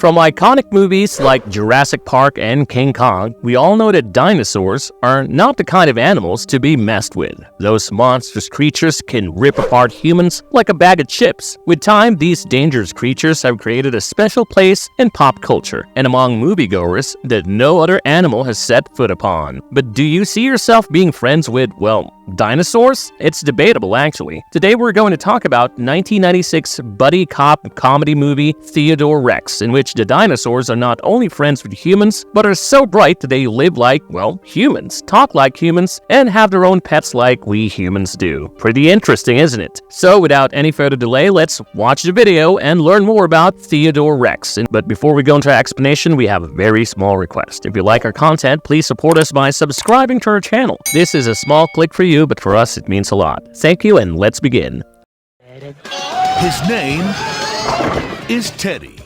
From iconic movies like Jurassic Park and King Kong, we all know that dinosaurs are not the kind of animals to be messed with. Those monstrous creatures can rip apart humans like a bag of chips. With time, these dangerous creatures have created a special place in pop culture and among moviegoers that no other animal has set foot upon. But do you see yourself being friends with, well, dinosaurs? It's debatable, actually. Today we're going to talk about 1996 buddy cop comedy movie Theodore Rex, in which the dinosaurs are not only friends with humans, but are so bright that they live like, well, humans, talk like humans, and have their own pets like we humans do. Pretty interesting, isn't it? So without any further delay, let's watch the video and learn more about Theodore Rex. But before we go into our explanation, we have a very small request. If you like our content, please support us by subscribing to our channel. This is a small click for you, but for us it means a lot. Thank you, and let's begin. His name is Teddy.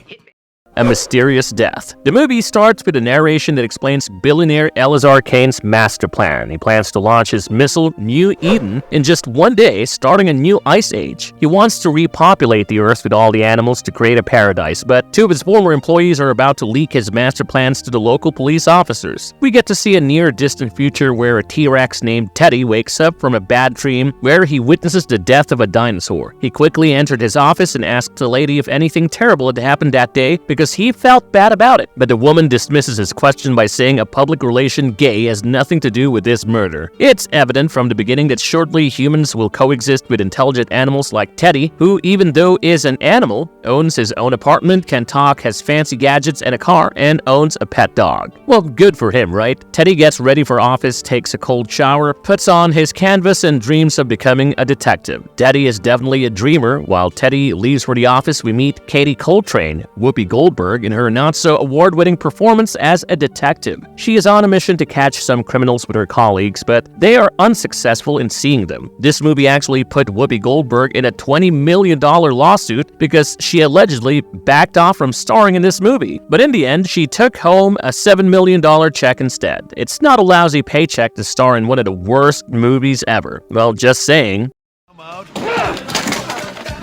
A mysterious death. The movie starts with a narration that explains billionaire Elazar Kane's master plan. He plans to launch his missile, New Eden, in just one day, starting a new ice age. He wants to repopulate the Earth with all the animals to create a paradise, but two of his former employees are about to leak his master plans to the local police officers. We get to see a near-distant future where a T-Rex named Teddy wakes up from a bad dream where he witnesses the death of a dinosaur. He quickly entered his office and asked the lady if anything terrible had happened that day because he felt bad about it. But the woman dismisses his question by saying a public relation gay has nothing to do with this murder. It's evident from the beginning that shortly humans will coexist with intelligent animals like Teddy, who, even though is an animal, owns his own apartment, can talk, has fancy gadgets and a car, and owns a pet dog. Well, good for him, right? Teddy gets ready for office, takes a cold shower, puts on his canvas, and dreams of becoming a detective. Teddy is definitely a dreamer. While Teddy leaves for the office, we meet Katie Coltrane, Whoopi Goldberg, in her not-so-award-winning performance as a detective. She is on a mission to catch some criminals with her colleagues, but they are unsuccessful in seeing them. This movie actually put Whoopi Goldberg in a $20 million lawsuit because she allegedly backed off from starring in this movie. But in the end, she took home a $7 million check instead. It's not a lousy paycheck to star in one of the worst movies ever. Well, just saying.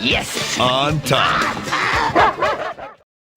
Yes! On time.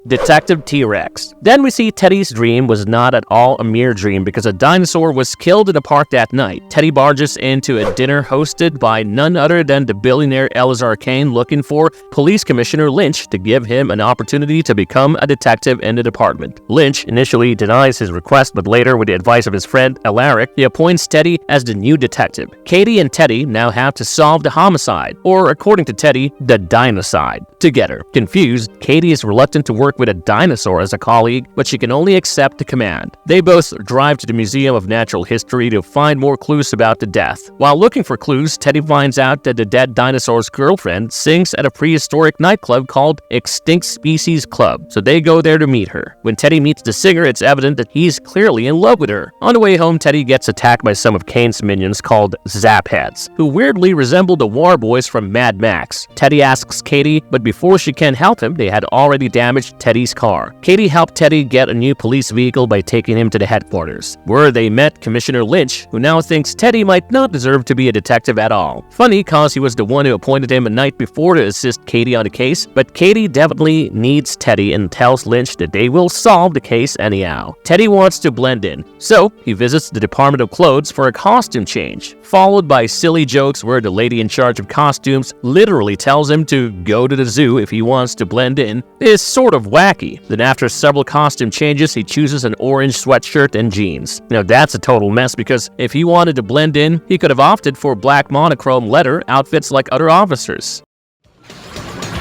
Detective T-Rex. Then we see Teddy's dream was not at all a mere dream because a dinosaur was killed in a park that night. Teddy barges into a dinner hosted by none other than the billionaire Elazar Kane, looking for Police Commissioner Lynch to give him an opportunity to become a detective in the department. Lynch initially denies his request, but later, with the advice of his friend Alaric, he appoints Teddy as the new detective. Katie and Teddy now have to solve the homicide, or according to Teddy, the dinocide, together. Confused, Katie is reluctant to work with a dinosaur as a colleague, but she can only accept the command. They both drive to the Museum of Natural History to find more clues about the death. While looking for clues, Teddy finds out that the dead dinosaur's girlfriend sings at a prehistoric nightclub called Extinct Species Club, so they go there to meet her. When Teddy meets the singer, it's evident that he's clearly in love with her. On the way home, Teddy gets attacked by some of Kane's minions called Zapheads, who weirdly resemble the War Boys from Mad Max. Teddy asks Katie, but before she can help him, they had already damaged Teddy's car. Katie helped Teddy get a new police vehicle by taking him to the headquarters, where they met Commissioner Lynch, who now thinks Teddy might not deserve to be a detective at all. Funny, cause he was the one who appointed him a night before to assist Katie on the case, but Katie definitely needs Teddy and tells Lynch that they will solve the case anyhow. Teddy wants to blend in, so he visits the Department of Clothes for a costume change, followed by silly jokes where the lady in charge of costumes literally tells him to go to the zoo if he wants to blend in. It's sort of wacky. Then after several costume changes, he chooses an orange sweatshirt and jeans. Now that's a total mess because if he wanted to blend in, he could have opted for black monochrome leather outfits like other officers.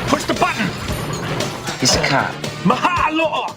Push the button! He's a cop. Mahalo!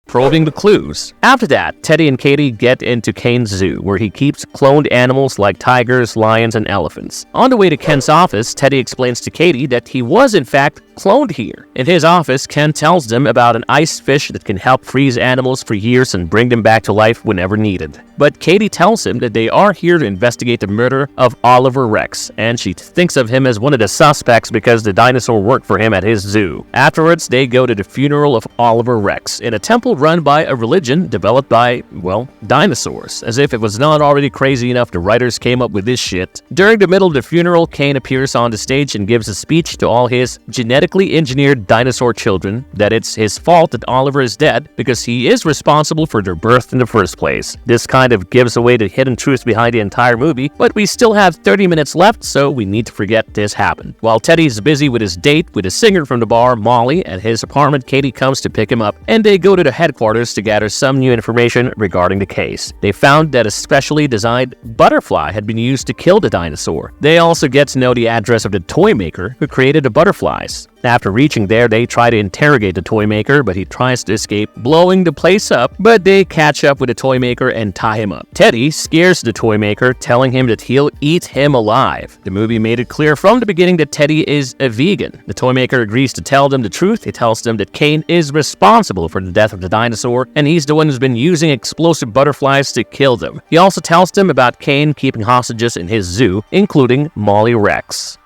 Probing the clues. After that, Teddy and Katie get into Kane's zoo, where he keeps cloned animals like tigers, lions, and elephants. On the way to Ken's office, Teddy explains to Katie that he was in fact cloned here. In his office, Ken tells them about an ice fish that can help freeze animals for years and bring them back to life whenever needed. But Katie tells him that they are here to investigate the murder of Oliver Rex, and she thinks of him as one of the suspects because the dinosaur worked for him at his zoo. Afterwards, they go to the funeral of Oliver Rex in a temple run by a religion developed by, well, dinosaurs. As if it was not already crazy enough, the writers came up with this shit. During the middle of the funeral, Cain appears on the stage and gives a speech to all his genetically engineered dinosaur children that it's his fault that Oliver is dead because he is responsible for their birth in the first place. This kind of gives away the hidden truth behind the entire movie, but we still have 30 minutes left, so we need to forget this happened. While Teddy's busy with his date with a singer from the bar, Molly, at his apartment, Katie comes to pick him up, and they go to the headquarters to gather some new information regarding the case. They found that a specially designed butterfly had been used to kill the dinosaur. They also get to know the address of the toy maker who created the butterflies. After reaching there, they try to interrogate the toy maker, but he tries to escape, blowing the place up, but they catch up with the toy maker and tie him up. Teddy scares the toy maker, telling him that he'll eat him alive. The movie made it clear from the beginning that Teddy is a vegan. The toy maker agrees to tell them the truth. He tells them that Cain is responsible for the death of the dinosaur, and he's the one who's been using explosive butterflies to kill them. He also tells them about Cain keeping hostages in his zoo, including Molly Rex.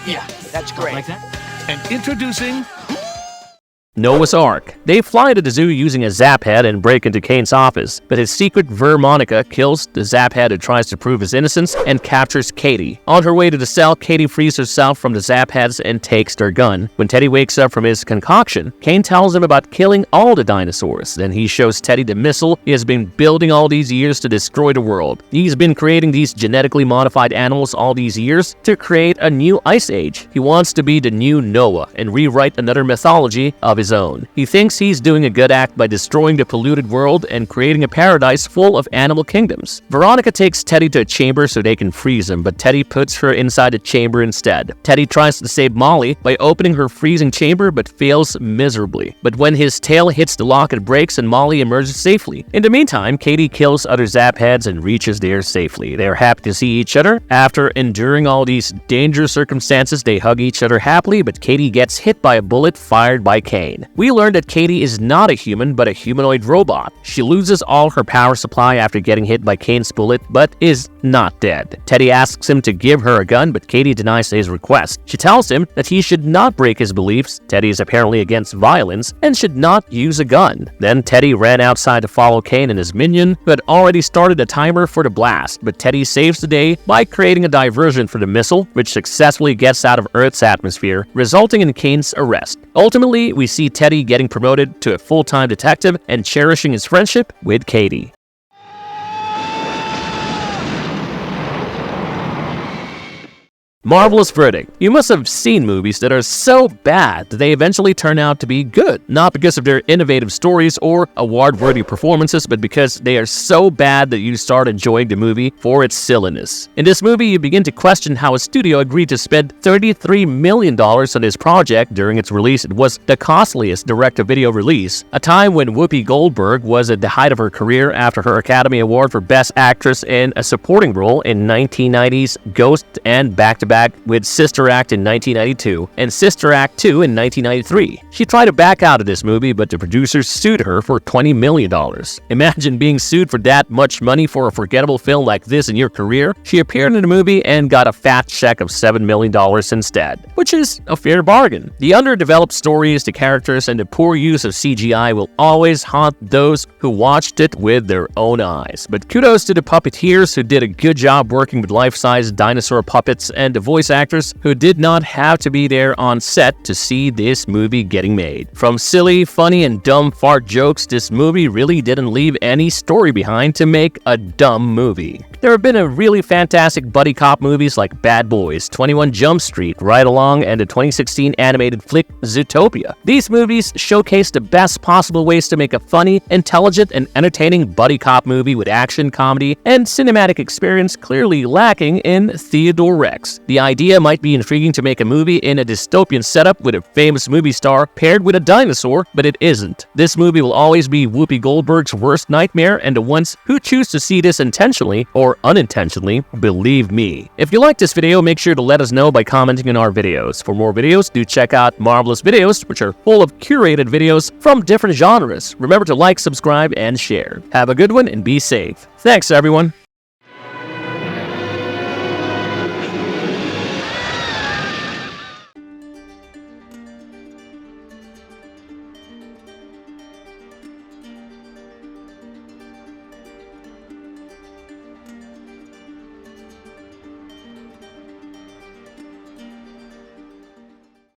Yeah, that's great. Like that? And introducing Noah's Ark. They fly to the zoo using a zap head and break into Cain's office, but his secret Monica kills the zap head who tries to prove his innocence and captures Katie. On her way to the cell, Katie frees herself from the zap heads and takes their gun. When Teddy wakes up from his concoction, Cain tells him about killing all the dinosaurs. Then he shows Teddy the missile he has been building all these years to destroy the world. He's been creating these genetically modified animals all these years to create a new ice age. He wants to be the new Noah and rewrite another mythology of his own. He thinks he's doing a good act by destroying the polluted world and creating a paradise full of animal kingdoms. Veronica takes Teddy to a chamber so they can freeze him, but Teddy puts her inside a chamber instead. Teddy tries to save Molly by opening her freezing chamber but fails miserably. But when his tail hits the lock, it breaks and Molly emerges safely. In the meantime, Katie kills other zap heads and reaches there safely. They are happy to see each other. After enduring all these dangerous circumstances, they hug each other happily, but Katie gets hit by a bullet fired by Cain. We learn that Katie is not a human, but a humanoid robot. She loses all her power supply after getting hit by Cain's bullet, but is not dead. Teddy asks him to give her a gun, but Katie denies his request. She tells him that he should not break his beliefs. Teddy is apparently against violence and should not use a gun. Then Teddy ran outside to follow Cain and his minion, who had already started a timer for the blast, but Teddy saves the day by creating a diversion for the missile, which successfully gets out of Earth's atmosphere, resulting in Cain's arrest. Ultimately, we see Teddy getting promoted to a full-time detective and cherishing his friendship with Katie. Marvelous verdict. You must have seen movies that are so bad that they eventually turn out to be good. Not because of their innovative stories or award-worthy performances, but because they are so bad that you start enjoying the movie for its silliness. In this movie, you begin to question how a studio agreed to spend $33 million on this project during its release. It was the costliest direct-to-video release, a time when Whoopi Goldberg was at the height of her career after her Academy Award for Best Actress in a Supporting Role in 1990's Ghost and Back-to-Back with Sister Act in 1992 and Sister Act 2 in 1993. She tried to back out of this movie, but the producers sued her for $20 million. Imagine being sued for that much money for a forgettable film like this in your career. She appeared in the movie and got a fat check of $7 million instead, which is a fair bargain. The underdeveloped stories, the characters, and the poor use of CGI will always haunt those who watched it with their own eyes. But kudos to the puppeteers who did a good job working with life-size dinosaur puppets and the voice actors who did not have to be there on set to see this movie getting made. From silly, funny, and dumb fart jokes, this movie really didn't leave any story behind to make a dumb movie. There have been a really fantastic buddy cop movies like Bad Boys, 21 Jump Street, Ride Along, and the 2016 animated flick Zootopia. These movies showcase the best possible ways to make a funny, intelligent, and entertaining buddy cop movie with action, comedy, and cinematic experience clearly lacking in Theodore Rex. The idea might be intriguing to make a movie in a dystopian setup with a famous movie star paired with a dinosaur, but it isn't. This movie will always be Whoopi Goldberg's worst nightmare, and the ones who choose to see this intentionally or unintentionally, believe me. If you like this video, make sure to let us know by commenting on our videos. For more videos, do check out Marvelous Videos, which are full of curated videos from different genres. Remember to like, subscribe, and share. Have a good one and be safe. Thanks, everyone.